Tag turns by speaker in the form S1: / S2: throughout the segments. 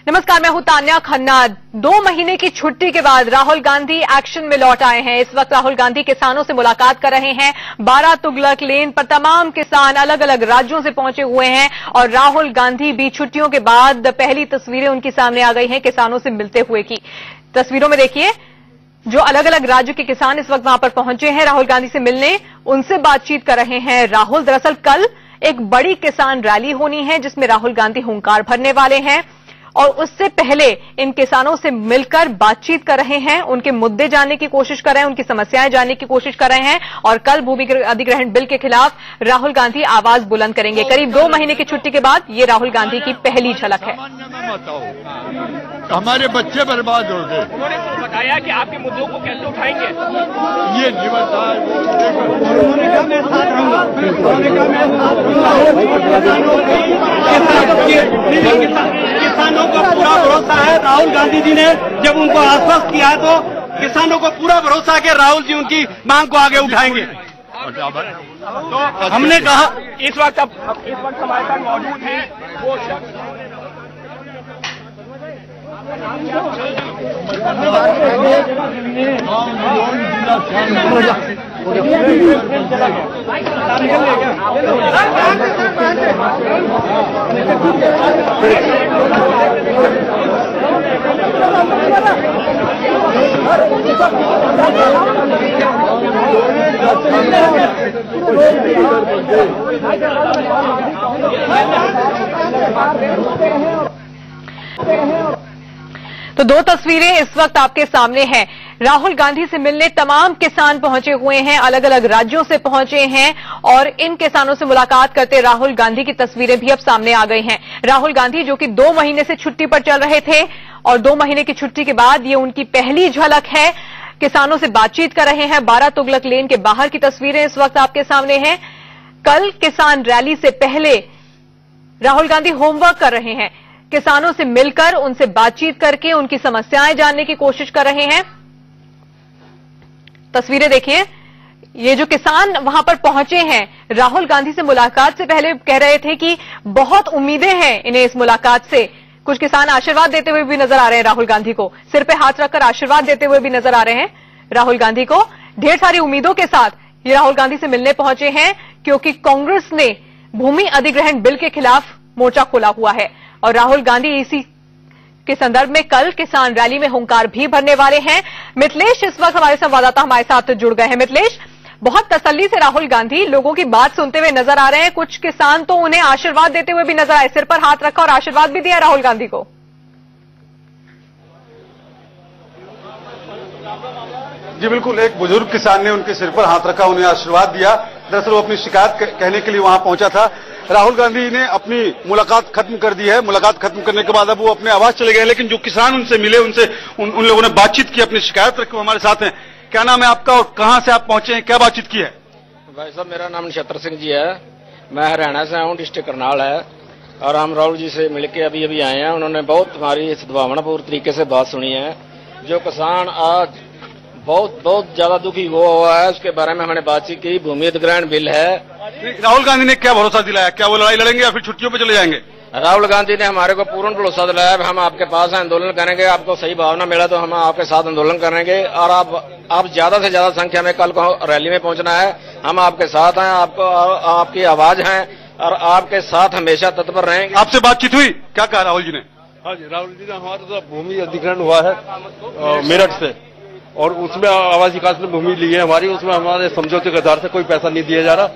S1: नमस्कार, मैं हूं तान्या खन्ना। 2 महीने की छुट्टी के बाद राहुल गांधी एक्शन में लौट आए हैं। इस वक्त राहुल गांधी किसानों से मुलाकात कर रहे हैं। 12 तुगलक लेन पर तमाम किसान अलग अलग राज्यों से पहुंचे हुए हैं और राहुल गांधी भी छुट्टियों के बाद पहली तस्वीरें उनके सामने आ गई हैं किसानों से मिलते हुए की। तस्वीरों में देखिए, जो अलग अलग राज्य के किसान इस वक्त वहां पर पहुंचे हैं राहुल गांधी से मिलने, उनसे बातचीत कर रहे हैं राहुल। दरअसल कल एक बड़ी किसान रैली होनी है जिसमें राहुल गांधी हुंकार भरने वाले हैं और उससे पहले इन किसानों से मिलकर बातचीत कर रहे हैं, उनके मुद्दे जानने की कोशिश कर रहे हैं, उनकी समस्याएं जानने की कोशिश कर रहे हैं और कल भूमि अधिग्रहण बिल के खिलाफ राहुल गांधी आवाज बुलंद करेंगे। करीब 2 महीने की छुट्टी के बाद ये राहुल गांधी की पहली झलक है।
S2: हमारे बच्चे बर्बाद हो गए।
S3: उन्होंने बताया कि आपके मुद्दों को कैसे उठाएंगे,
S2: ये नहीं बताया।
S4: किसानों को पूरा भरोसा है। राहुल गांधी जी ने जब उनको आश्वस्त किया है तो किसानों को पूरा भरोसा है कि राहुल जी उनकी मांग को आगे उठाएंगे। तो हमने कहा
S3: इस वक्त हमारे साथ मौजूद हैं वो
S1: तो 2 तस्वीरें इस वक्त आपके सामने हैं। राहुल गांधी से मिलने तमाम किसान पहुंचे हुए हैं, अलग अलग राज्यों से पहुंचे हैं और इन किसानों से मुलाकात करते राहुल गांधी की तस्वीरें भी अब सामने आ गई हैं। राहुल गांधी जो कि 2 महीने से छुट्टी पर चल रहे थे और 2 महीने की छुट्टी के बाद ये उनकी पहली झलक है। किसानों से बातचीत कर रहे हैं। 12 तुगलक लेन के बाहर की तस्वीरें इस वक्त आपके सामने हैं। कल किसान रैली से पहले राहुल गांधी होमवर्क कर रहे हैं, किसानों से मिलकर उनसे बातचीत करके उनकी समस्याएं जानने की कोशिश कर रहे हैं। तस्वीरें देखिए, ये जो किसान वहां पर पहुंचे हैं राहुल गांधी से मुलाकात से पहले कह रहे थे कि बहुत उम्मीदें हैं इन्हें इस मुलाकात से। कुछ किसान आशीर्वाद देते हुए भी नजर आ रहे हैं राहुल गांधी को, सिर पे हाथ रखकर आशीर्वाद देते हुए भी नजर आ रहे हैं राहुल गांधी को। ढेर सारी उम्मीदों के साथ ये राहुल गांधी से मिलने पहुंचे हैं क्योंकि कांग्रेस ने भूमि अधिग्रहण बिल के खिलाफ मोर्चा खोला हुआ है और राहुल गांधी इसी के संदर्भ में कल किसान रैली में हुंकार भी भरने वाले हैं। मिथिलेश इस वक्त हमारे संवाददाता हमारे साथ जुड़ गए हैं। मिथिलेश, बहुत तसल्ली से राहुल गांधी लोगों की बात सुनते हुए नजर आ रहे हैं। कुछ किसान तो उन्हें आशीर्वाद देते हुए भी नजर आए, सिर पर हाथ रखा और आशीर्वाद भी दिया राहुल गांधी को।
S5: जी बिल्कुल, एक बुजुर्ग किसान ने उनके सिर पर हाथ रखा, उन्हें आशीर्वाद दिया। दरअसल वो अपनी शिकायत कहने के लिए वहां पहुंचा था। राहुल गांधी ने अपनी मुलाकात खत्म कर दी है। मुलाकात खत्म करने के बाद अब वो अपने आवास चले गए, लेकिन जो किसान उनसे मिले उनसे उन लोगों ने बातचीत की, अपनी शिकायत रखी। हमारे साथ हैं। क्या नाम है आपका और कहां से आप पहुंचे हैं, क्या बातचीत की है?
S6: भाई साहब, मेरा नाम नक्षत्र सिंह जी है। मैं हरियाणा से हूँ, डिस्ट्रिक्ट करनाल है और हम राहुल जी से मिलकर अभी आए हैं। उन्होंने बहुत हमारी सद्भावनापूर्ण तरीके से बात सुनी है। जो किसान आज बहुत ज्यादा दुखी हुआ है उसके बारे में हमने बातचीत की। भूमि अधिग्रहण बिल है।
S5: राहुल गांधी ने क्या भरोसा दिलाया? क्या वो लड़ाई लड़ेंगे या फिर छुट्टियों पे चले जाएंगे?
S6: राहुल गांधी ने हमारे को पूर्ण भरोसा दिलाया, हम आपके पास आंदोलन करेंगे, आपको सही भावना मिला तो हम आपके साथ आंदोलन करेंगे और आप ज्यादा से ज्यादा संख्या में कल को रैली में पहुंचना है। हम आपके साथ हैं, आपको आपकी आवाज है और आपके साथ हमेशा तत्पर रहेंगे।
S5: आपसे बातचीत हुई, क्या कहा राहुल जी ने?
S2: हाँ जी, राहुल जी ने हमारा तो भूमि अधिग्रहण हुआ है मेरठ से और उसमें आवास विकास ने भूमि ली है हमारी, उसमें हमारे समझौते के आधार से कोई पैसा नहीं दिया जा रहा।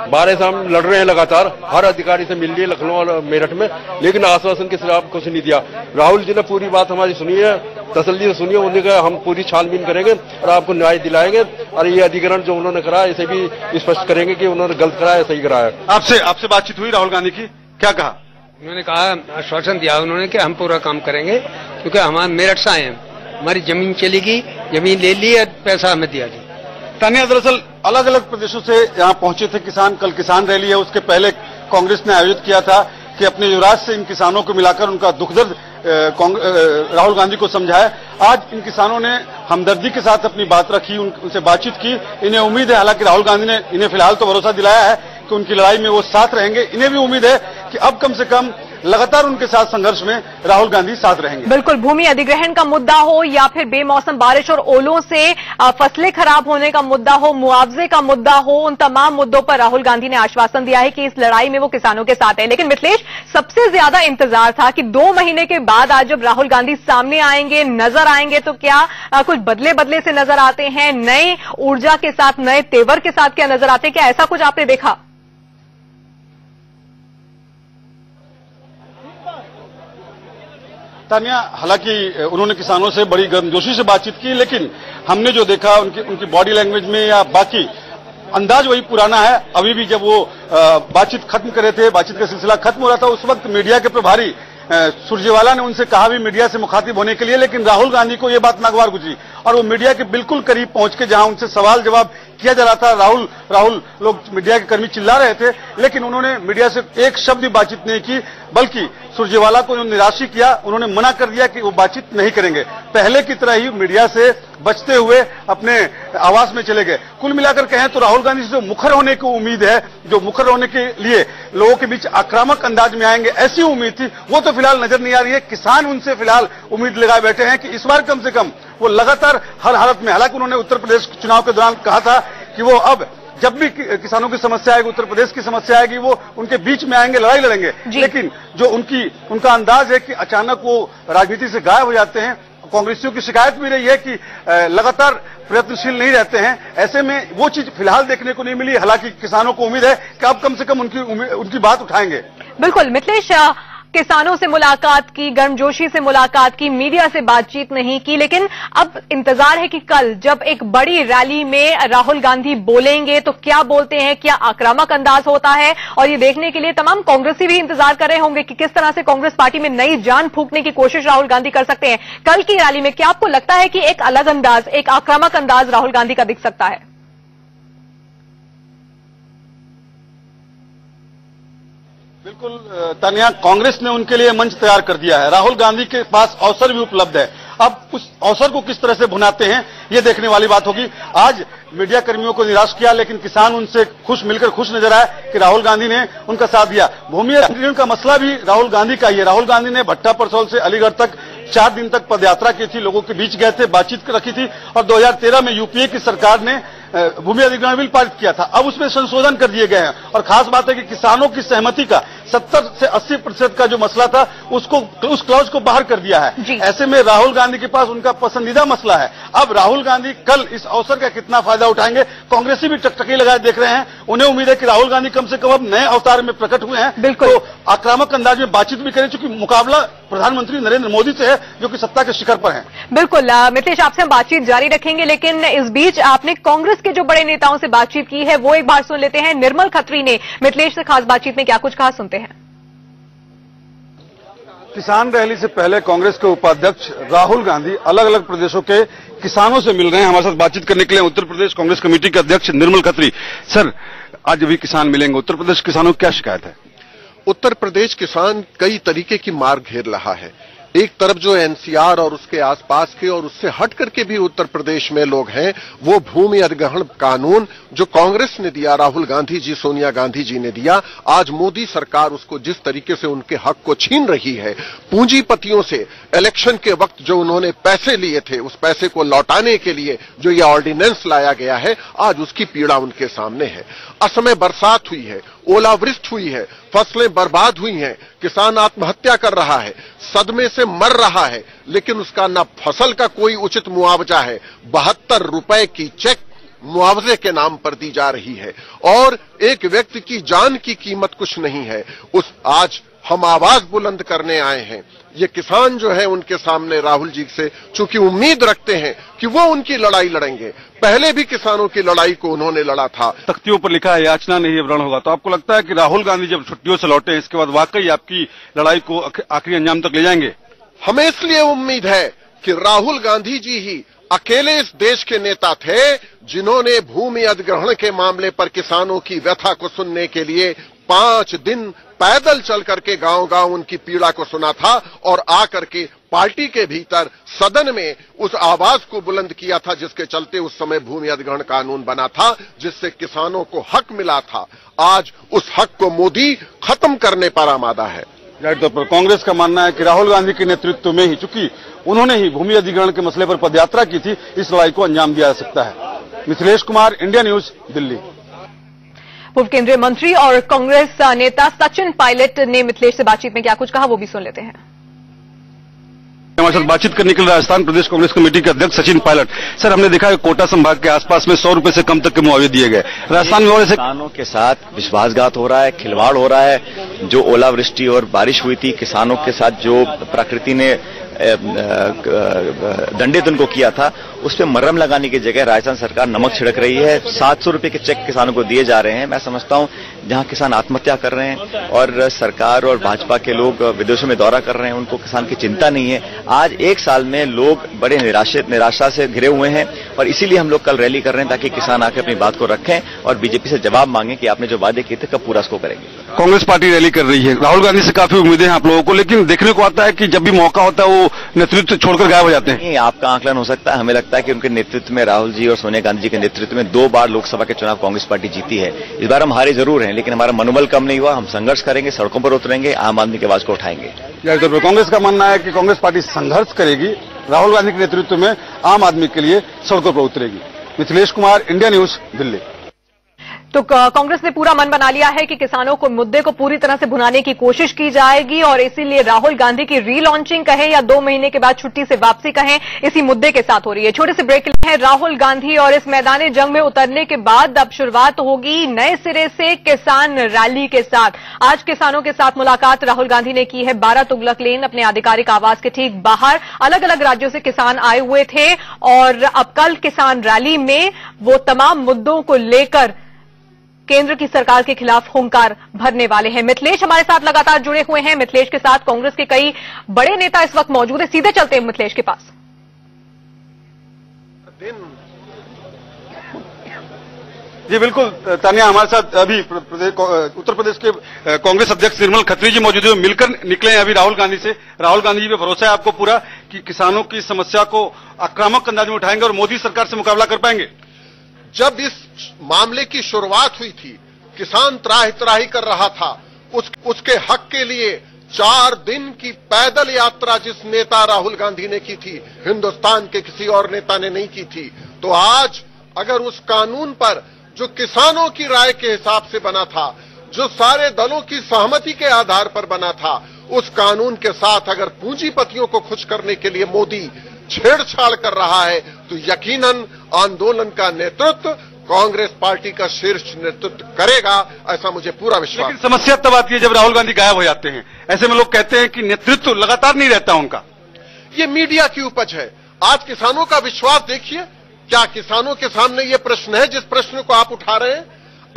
S2: 12 से हम लड़ रहे हैं लगातार, हर अधिकारी से मिल लिए लखनऊ और मेरठ में, लेकिन आश्वासन के खिलाफ कुछ नहीं दिया। राहुल जी ने पूरी बात हमारी सुनी है, तसल्ली से सुनी है। उन्होंने कहा हम पूरी छानबीन करेंगे और आपको न्याय दिलाएंगे और ये अधिग्रहण जो उन्होंने कराया इसे भी स्पष्ट करेंगे कि उन्होंने गलत कराया सही कराया।
S5: आपसे बातचीत हुई राहुल गांधी की, क्या कहा?
S7: उन्होंने कहा, आश्वासन दिया उन्होंने कि हम पूरा काम करेंगे क्योंकि हमारे मेरठ से आए हैं, हमारी जमीन चलेगी, जमीन ले ली और पैसा हमें दिया जाए।
S5: तान्या, दरअसल अलग अलग प्रदेशों से यहाँ पहुंचे थे किसान। कल किसान रैली है, उसके पहले कांग्रेस ने आयोजित किया था कि अपने युवराज से इन किसानों को मिलाकर उनका दुख दर्द राहुल गांधी को समझाया। आज इन किसानों ने हमदर्दी के साथ अपनी बात रखी, उनसे बातचीत की। इन्हें उम्मीद है, हालांकि राहुल गांधी ने इन्हें फिलहाल तो भरोसा दिलाया है कि उनकी लड़ाई में वो साथ रहेंगे। इन्हें भी उम्मीद है कि अब कम से कम लगातार उनके साथ संघर्ष में राहुल गांधी साथ रहेंगे।
S1: बिल्कुल, भूमि अधिग्रहण का मुद्दा हो या फिर बेमौसम बारिश और ओलों से फसलें खराब होने का मुद्दा हो, मुआवजे का मुद्दा हो, उन तमाम मुद्दों पर राहुल गांधी ने आश्वासन दिया है कि इस लड़ाई में वो किसानों के साथ है। लेकिन मिथिलेश, सबसे ज्यादा इंतजार था कि 2 महीने के बाद आज जब राहुल गांधी सामने आएंगे, नजर आएंगे, तो क्या कुछ बदले बदले से नजर आते हैं, नए ऊर्जा के साथ, नए तेवर के साथ क्या नजर आते हैं? क्या ऐसा कुछ आपने देखा?
S5: तानिया, हालांकि उन्होंने किसानों से बड़ी गर्मजोशी से बातचीत की, लेकिन हमने जो देखा उनकी बॉडी लैंग्वेज में या बाकी अंदाज वही पुराना है। अभी भी जब वो बातचीत खत्म कर रहे थे, बातचीत का सिलसिला खत्म हो रहा था, उस वक्त मीडिया के प्रभारी सुरजेवाला ने उनसे कहा भी मीडिया से मुखातिब होने के लिए, लेकिन राहुल गांधी को यह बात नागवार गुजरी और वो मीडिया के बिल्कुल करीब पहुंच के जहां उनसे सवाल जवाब किया जा रहा था, राहुल लोग मीडिया के कर्मी चिल्ला रहे थे, लेकिन उन्होंने मीडिया से एक शब्द भी बातचीत नहीं की, बल्कि सुरजेवाला को निराश किया। उन्होंने मना कर दिया कि वो बातचीत नहीं करेंगे, पहले की तरह ही मीडिया से बचते हुए अपने आवास में चले गए। कुल मिलाकर कहें तो राहुल गांधी से जो मुखर होने की उम्मीद है, जो मुखर होने के लिए लोगों के बीच आक्रामक अंदाज में आएंगे, ऐसी उम्मीद थी, वो तो फिलहाल नजर नहीं आ रही है। किसान उनसे फिलहाल उम्मीद लगाए बैठे हैं कि इस बार कम से कम वो लगातार हर हालत में, हालांकि उन्होंने उत्तर प्रदेश चुनाव के दौरान कहा था कि वो अब जब भी किसानों की समस्या आएगी, उत्तर प्रदेश की समस्या आएगी, वो उनके बीच में आएंगे, लड़ाई लड़ेंगे। लेकिन जो उनका अंदाज है कि अचानक वो राजनीति से गायब हो जाते हैं। कांग्रेसियों की शिकायत भी रही है कि लगातार प्रयत्नशील नहीं रहते हैं, ऐसे में वो चीज फिलहाल देखने को नहीं मिली। हालांकि किसानों को उम्मीद है कि अब कम से कम उनकी बात उठाएंगे।
S1: बिल्कुल मिथिलेश, किसानों से मुलाकात की, गर्मजोशी से मुलाकात की, मीडिया से बातचीत नहीं की, लेकिन अब इंतजार है कि कल जब एक बड़ी रैली में राहुल गांधी बोलेंगे तो क्या बोलते हैं, क्या आक्रामक अंदाज होता है, और ये देखने के लिए तमाम कांग्रेसी भी इंतजार कर रहे होंगे कि किस तरह से कांग्रेस पार्टी में नई जान फूंकने की कोशिश राहुल गांधी कर सकते हैं कल की रैली में। क्या आपको लगता है कि एक अलग अंदाज, एक आक्रामक अंदाज राहुल गांधी का दिख सकता है?
S5: बिल्कुल तानिया, कांग्रेस ने उनके लिए मंच तैयार कर दिया है। राहुल गांधी के पास अवसर भी उपलब्ध है। अब उस अवसर को किस तरह से भुनाते हैं, ये देखने वाली बात होगी। आज मीडिया कर्मियों को निराश किया, लेकिन किसान उनसे मिलकर खुश नजर आए कि राहुल गांधी ने उनका साथ दिया। भूमि अधिग्रहण का मसला भी राहुल गांधी का ही है। राहुल गांधी ने भट्टा परसौल से अलीगढ़ तक 4 दिन तक पदयात्रा की थी, लोगों के बीच गए थे, बातचीत रखी थी, और 2013 में यूपीए की सरकार ने भूमि अधिग्रहण बिल पारित किया था। अब उसमें संशोधन कर दिए गए हैं, और खास बात है कि किसानों की सहमति का 70 से 80% का जो मसला था, उस क्लॉज को बाहर कर दिया है। ऐसे में राहुल गांधी के पास उनका पसंदीदा मसला है। अब राहुल गांधी कल इस अवसर का कितना फायदा उठाएंगे, कांग्रेसी भी टकटकी लगाए देख रहे हैं। उन्हें उम्मीद है कि राहुल गांधी कम से कम अब नए अवतार में प्रकट हुए हैं, तो आक्रामक अंदाज में बातचीत भी करें, चूंकि मुकाबला प्रधानमंत्री नरेंद्र मोदी से है, जो कि सत्ता के शिखर पर हैं।
S1: बिल्कुल मिथिलेश, आपसे हम बातचीत जारी रखेंगे, लेकिन इस बीच आपने कांग्रेस के जो बड़े नेताओं से बातचीत की है, वो एक बार सुन लेते हैं। निर्मल खत्री ने मिथिलेश से खास बातचीत में क्या कुछ कहा, सुनते हैं।
S5: किसान रैली से पहले कांग्रेस के उपाध्यक्ष राहुल गांधी अलग अलग प्रदेशों के किसानों से मिल रहे हैं। हमारे साथ बातचीत करने के लिए उत्तर प्रदेश कांग्रेस कमेटी के अध्यक्ष निर्मल खत्री। सर, आज भी किसान मिलेंगे, उत्तर प्रदेश किसानों की क्या शिकायत है?
S8: उत्तर प्रदेश किसान कई तरीके की मार घेर रहा है। एक तरफ जो एनसीआर और उसके आसपास के और उससे हट करके भी उत्तर प्रदेश में लोग हैं, वो भूमि अधिग्रहण कानून जो कांग्रेस ने दिया, राहुल गांधी जी, सोनिया गांधी जी ने दिया, आज मोदी सरकार उसको जिस तरीके से उनके हक को छीन रही है, पूंजीपतियों से इलेक्शन के वक्त जो उन्होंने पैसे लिए थे, उस पैसे को लौटाने के लिए जो ये ऑर्डिनेंस लाया गया है, आज उसकी पीड़ा उनके सामने है। असमय बरसात हुई है, ओलावृष्टि हुई है, फसलें बर्बाद हुई हैं, किसान आत्महत्या कर रहा है, सदमे से मर रहा है, लेकिन उसका ना फसल का कोई उचित मुआवजा है। 72 रुपए की चेक मुआवजे के नाम पर दी जा रही है, और एक व्यक्ति की जान की कीमत कुछ नहीं है। आज हम आवाज बुलंद करने आए हैं। ये किसान जो है उनके सामने राहुल जी से चूंकि उम्मीद रखते हैं कि वो उनकी लड़ाई लड़ेंगे, पहले भी किसानों की लड़ाई को उन्होंने लड़ा था।
S5: तख्तियों पर लिखा है याचना नहीं व्रण होगा, तो आपको लगता है कि राहुल गांधी जब छुट्टियों से लौटे इसके बाद वाकई आपकी लड़ाई को आखिरी अंजाम तक ले जाएंगे?
S8: हमें इसलिए उम्मीद है कि राहुल गांधी जी ही अकेले इस देश के नेता थे जिन्होंने भूमि अधिग्रहण के मामले पर किसानों की व्यथा को सुनने के लिए 5 दिन पैदल चल करके गांव-गांव उनकी पीड़ा को सुना था, और आकर के पार्टी के भीतर सदन में उस आवाज को बुलंद किया था जिसके चलते उस समय भूमि अधिग्रहण कानून बना था, जिससे किसानों को हक मिला था। आज उस हक को मोदी खत्म करने पर आमादा है।
S5: जाहिर तौर पर कांग्रेस का मानना है कि राहुल गांधी के नेतृत्व में ही, चूंकि उन्होंने ही भूमि अधिग्रहण के मसले पर पदयात्रा की थी, इस लड़ाई को अंजाम दिया जा सकता है। Mithilesh Kumar, India news, Delhi.
S1: पूर्व केंद्रीय मंत्री और कांग्रेस नेता सचिन पायलट ने मिथिलेश से बातचीत में क्या कुछ कहा, वो भी सुन लेते हैं।
S5: हमारे साथ बातचीत करने के लिए राजस्थान प्रदेश कांग्रेस कमेटी के अध्यक्ष सचिन पायलट। सर, हमने देखा है कोटा संभाग के आसपास में 100 रुपए से कम तक के मुआवजे दिए गए। राजस्थान में
S9: किसानों के साथ विश्वासघात हो रहा है, खिलवाड़ हो रहा है। जो ओलावृष्टि और बारिश हुई थी, किसानों के साथ जो प्रकृति ने दंडित उनको किया था, उस पर मरहम लगाने की जगह राजस्थान सरकार नमक छिड़क रही है। 700 रुपए के चेक किसानों को दिए जा रहे हैं। मैं समझता हूं जहां किसान आत्महत्या कर रहे हैं और सरकार और भाजपा के लोग विदेशों में दौरा कर रहे हैं, उनको किसान की चिंता नहीं है। आज एक साल में लोग बड़े निराशा से घिरे हुए हैं और इसीलिए हम लोग कल रैली कर रहे हैं ताकि किसान आकर अपनी बात को रखें और बीजेपी से जवाब मांगे कि आपने जो वादे किए थे कब पूरा उसको करेंगे।
S5: कांग्रेस पार्टी रैली कर रही है, राहुल गांधी से काफी उम्मीदें हैं आप लोगों को, लेकिन देखने को आता है कि जब भी मौका होता है वो नेतृत्व छोड़कर गायब हो जाते हैं।
S9: आपका आंकलन हो सकता है, हमें लगता है कि उनके नेतृत्व में, राहुल जी और सोनिया गांधी जी के नेतृत्व में 2 बार लोकसभा के चुनाव कांग्रेस पार्टी जीती है। इस बार हम हारे जरूर हैं, लेकिन हमारा मनोबल कम नहीं हुआ। हम संघर्ष करेंगे, सड़कों पर उतरेंगे, आम आदमी की आवाज को उठाएंगे।
S5: कांग्रेस का मानना है कि कांग्रेस पार्टी संघर्ष करेगी, राहुल गांधी के नेतृत्व में आम आदमी के लिए सड़कों पर उतरेगी। Mithilesh Kumar, India news, Delhi.
S1: तो कांग्रेस ने पूरा मन बना लिया है कि किसानों को मुद्दे को पूरी तरह से भुनाने की कोशिश की जाएगी और इसीलिए राहुल गांधी की रीलॉन्चिंग कहें या 2 महीने के बाद छुट्टी से वापसी कहें, इसी मुद्दे के साथ हो रही है। छोटे से ब्रेक के लिए है राहुल गांधी और इस मैदानी जंग में उतरने के बाद अब शुरुआत होगी नए सिरे से किसान रैली के साथ। आज किसानों के साथ मुलाकात राहुल गांधी ने की है 12 तुगलक लेन अपने आधिकारिक आवास के ठीक बाहर। अलग अलग राज्यों से किसान आए हुए थे और अब कल किसान रैली में वो तमाम मुद्दों को लेकर केंद्र की सरकार के खिलाफ हुंकार भरने वाले हैं। मिथिलेश हमारे साथ लगातार जुड़े हुए हैं। मिथिलेश के साथ कांग्रेस के कई बड़े नेता इस वक्त मौजूद हैं। सीधे चलते हैं मिथिलेश के पास।
S5: जी बिल्कुल तानिया, हमारे साथ अभी उत्तर प्रदेश के कांग्रेस अध्यक्ष निर्मल खत्री जी मौजूद हैं, मिलकर निकले हैं अभी राहुल गांधी से। राहुल गांधी जी पे भरोसा है आपको पूरा कि किसानों की समस्या को आक्रामक अंदाज में उठाएंगे और मोदी सरकार से मुकाबला कर पाएंगे?
S8: जब इस मामले की शुरुआत हुई थी, किसान त्राही त्राही कर रहा था, उसके हक के लिए 4 दिन की पैदल यात्रा जिस नेता राहुल गांधी ने की थी, हिंदुस्तान के किसी और नेता ने नहीं की थी। तो आज अगर उस कानून पर जो किसानों की राय के हिसाब से बना था, जो सारे दलों की सहमति के आधार पर बना था, उस कानून के साथ अगर पूंजीपतियों को खुश करने के लिए मोदी छेड़छाड़ कर रहा है, तो यकीनन आंदोलन का नेतृत्व कांग्रेस पार्टी का शीर्ष नेतृत्व करेगा, ऐसा मुझे पूरा विश्वास।
S5: लेकिन समस्या तब आती है जब राहुल गांधी गायब हो जाते हैं। ऐसे में लोग कहते हैं कि नेतृत्व लगातार नहीं रहता उनका।
S8: ये मीडिया की उपज है। आज किसानों का विश्वास देखिए, क्या किसानों के सामने ये प्रश्न है जिस प्रश्न को आप उठा रहे हैं?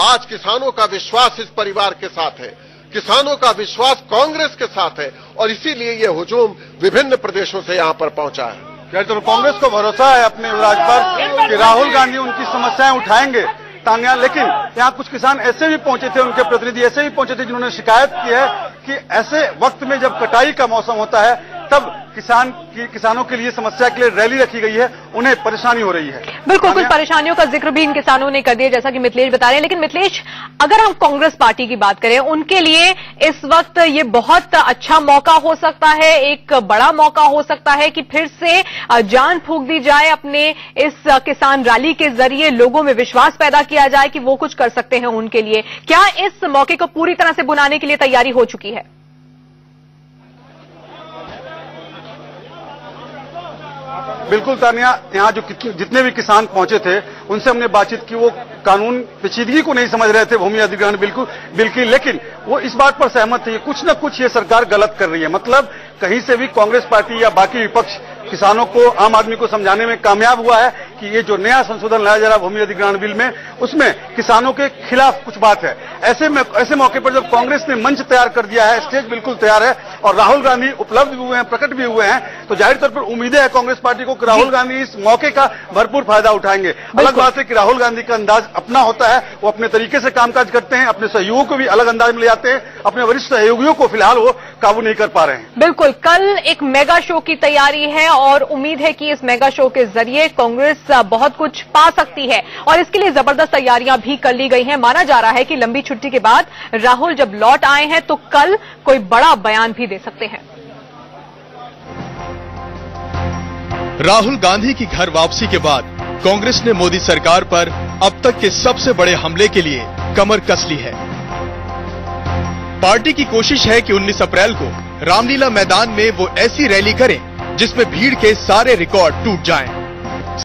S8: आज किसानों का विश्वास इस परिवार के साथ है, किसानों का विश्वास कांग्रेस के साथ है और इसीलिए ये हुजूम विभिन्न प्रदेशों से यहां पर पहुंचा है।
S5: तो कांग्रेस को भरोसा है अपने राज पर कि राहुल गांधी उनकी समस्याएं उठाएंगे तानिया, लेकिन यहाँ कुछ किसान ऐसे भी पहुंचे थे, उनके प्रतिनिधि ऐसे भी पहुंचे थे जिन्होंने शिकायत की है कि ऐसे वक्त में जब कटाई का मौसम होता है तब किसानों के लिए समस्या के लिए रैली रखी गई है, उन्हें परेशानी हो रही है।
S1: बिल्कुल, कुछ परेशानियों का जिक्र भी इन किसानों ने कर दिया जैसा कि मिथिलेश बता रहे हैं। लेकिन मिथिलेश, अगर हम कांग्रेस पार्टी की बात करें, उनके लिए इस वक्त ये बहुत अच्छा मौका हो सकता है, एक बड़ा मौका हो सकता है कि फिर से जान फूंक दी जाए, अपने इस किसान रैली के जरिए लोगों में विश्वास पैदा किया जाए कि वो कुछ कर सकते हैं उनके लिए। क्या इस मौके को पूरी तरह से बुनाने के लिए तैयारी हो चुकी है?
S5: बिल्कुल तानिया, यहाँ जो जितने भी किसान पहुंचे थे उनसे हमने बातचीत की, वो कानून पेचीदगी को नहीं समझ रहे थे, भूमि अधिग्रहण बिल्कुल, लेकिन वो इस बात पर सहमत थे कुछ न कुछ ये सरकार गलत कर रही है। मतलब कहीं से भी कांग्रेस पार्टी या बाकी विपक्ष किसानों को, आम आदमी को समझाने में कामयाब हुआ है कि ये जो नया संशोधन लाया जा रहा है भूमि अधिग्रहण बिल में, उसमें किसानों के खिलाफ कुछ बात है। ऐसे मौके पर जब कांग्रेस ने मंच तैयार कर दिया है, स्टेज बिल्कुल तैयार है और राहुल गांधी उपलब्ध भी हुए हैं, प्रकट भी हुए हैं, तो जाहिर तौर पर उम्मीदें है कांग्रेस पार्टी को कि राहुल गांधी इस मौके का भरपूर फायदा उठाएंगे। अलग बात है कि राहुल गांधी का अंदाज अपना होता है, वो अपने तरीके से कामकाज करते हैं, अपने सहयोगियों को भी अलग अंदाज में ले जाते हैं, अपने वरिष्ठ सहयोगियों को फिलहाल वो काबू नहीं कर पा रहे हैं।
S1: बिल्कुल, कल एक मेगा शो की तैयारी है और उम्मीद है कि इस मेगा शो के जरिए कांग्रेस बहुत कुछ पा सकती है और इसके लिए जबरदस्त तैयारियां भी कर ली गई हैं। माना जा रहा है कि लंबी छुट्टी के बाद राहुल जब लौट आए हैं तो कल कोई बड़ा बयान भी दे सकते हैं।
S10: राहुल गांधी की घर वापसी के बाद कांग्रेस ने मोदी सरकार पर अब तक के सबसे बड़े हमले के लिए कमर कस ली है। पार्टी की कोशिश है कि 19 अप्रैल को रामलीला मैदान में वो ऐसी रैली करें जिसमें भीड़ के सारे रिकॉर्ड टूट जाएं।